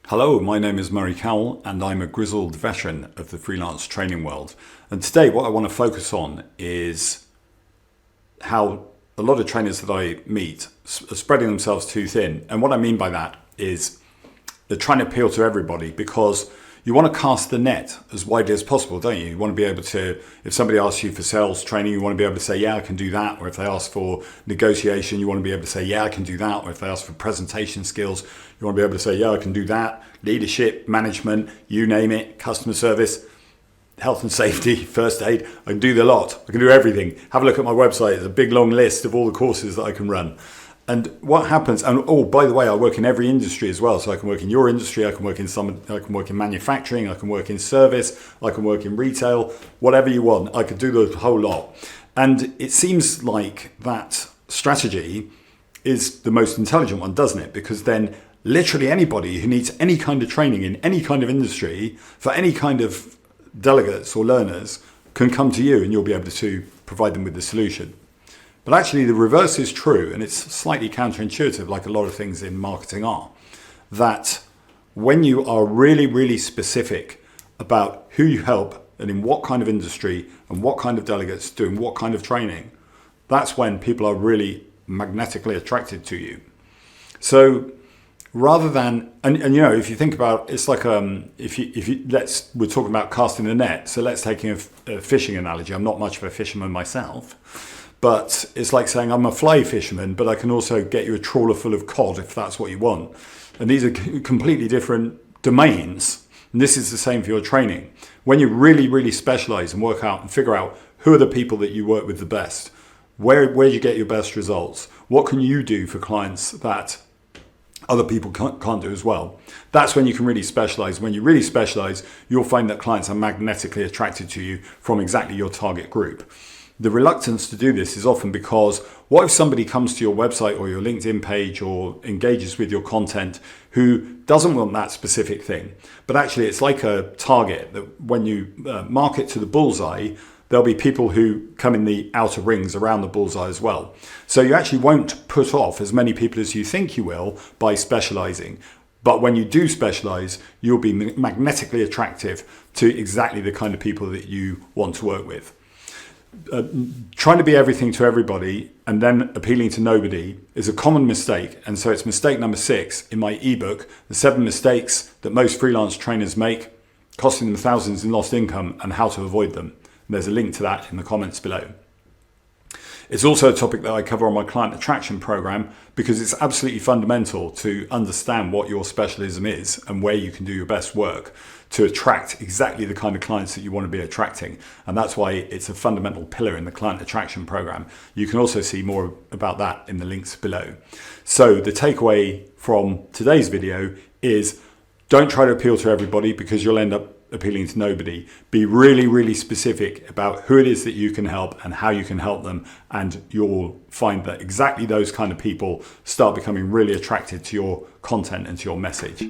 Hello, my name is Murray Cowell and I'm a grizzled veteran of the freelance training world. And today what I want to focus on is how a lot of trainers that I meet are spreading themselves too thin. And what I mean by that is they're trying to appeal to everybody because you want to cast the net as widely as possible, don't you? You want to be able to, if somebody asks you for sales training, you want to be able to say, yeah, I can do that. Or if they ask for negotiation, you want to be able to say, yeah, I can do that. Or if they ask for presentation skills, you want to be able to say, yeah, I can do that. Leadership, management, you name it, customer service, health and safety, first aid. I can do the lot. I can do everything. Have a look at my website. There's a big long list of all the courses that I can run. And what happens, and oh, by the way, I work in every industry as well. So I can work in your industry, I can work in manufacturing, I can work in service, I can work in retail, whatever you want. I could do the whole lot. And it seems like that strategy is the most intelligent one, doesn't it? Because then literally anybody who needs any kind of training in any kind of industry for any kind of delegates or learners can come to you and you'll be able to provide them with the solution. But actually the reverse is true, and it's slightly counterintuitive, like a lot of things in marketing are, that when you are really, really specific about who you help and in what kind of industry and what kind of delegates doing what kind of training, that's when people are really magnetically attracted to you. So rather than, and you know, if you think about, it's like we're talking about casting the net. So let's take a fishing analogy. I'm not much of a fisherman myself. But it's like saying I'm a fly fisherman, but I can also get you a trawler full of cod if that's what you want. And these are completely different domains. And this is the same for your training. When you really, really specialize and work out and figure out who are the people that you work with the best, where do you get your best results? What can you do for clients that other people can't do as well? That's when you can really specialize. When you really specialize, you'll find that clients are magnetically attracted to you from exactly your target group. The reluctance to do this is often because what if somebody comes to your website or your LinkedIn page or engages with your content who doesn't want that specific thing? But actually it's like a target that when you market to the bullseye, there'll be people who come in the outer rings around the bullseye as well. So you actually won't put off as many people as you think you will by specializing. But when you do specialize, you'll be magnetically attractive to exactly the kind of people that you want to work with. Trying to be everything to everybody and then appealing to nobody is a common mistake. And so it's mistake number 6 in my ebook, The 7 Mistakes That Most Freelance Trainers Make, costing them thousands in lost income and how to avoid them. And there's a link to that in the comments below. It's also a topic that I cover on my client attraction program because it's absolutely fundamental to understand what your specialism is and where you can do your best work to attract exactly the kind of clients that you want to be attracting. And that's why it's a fundamental pillar in the client attraction program. You can also see more about that in the links below. So the takeaway from today's video is don't try to appeal to everybody because you'll end up appealing to nobody. Be really, really specific about who it is that you can help and how you can help them. And you'll find that exactly those kind of people start becoming really attracted to your content and to your message.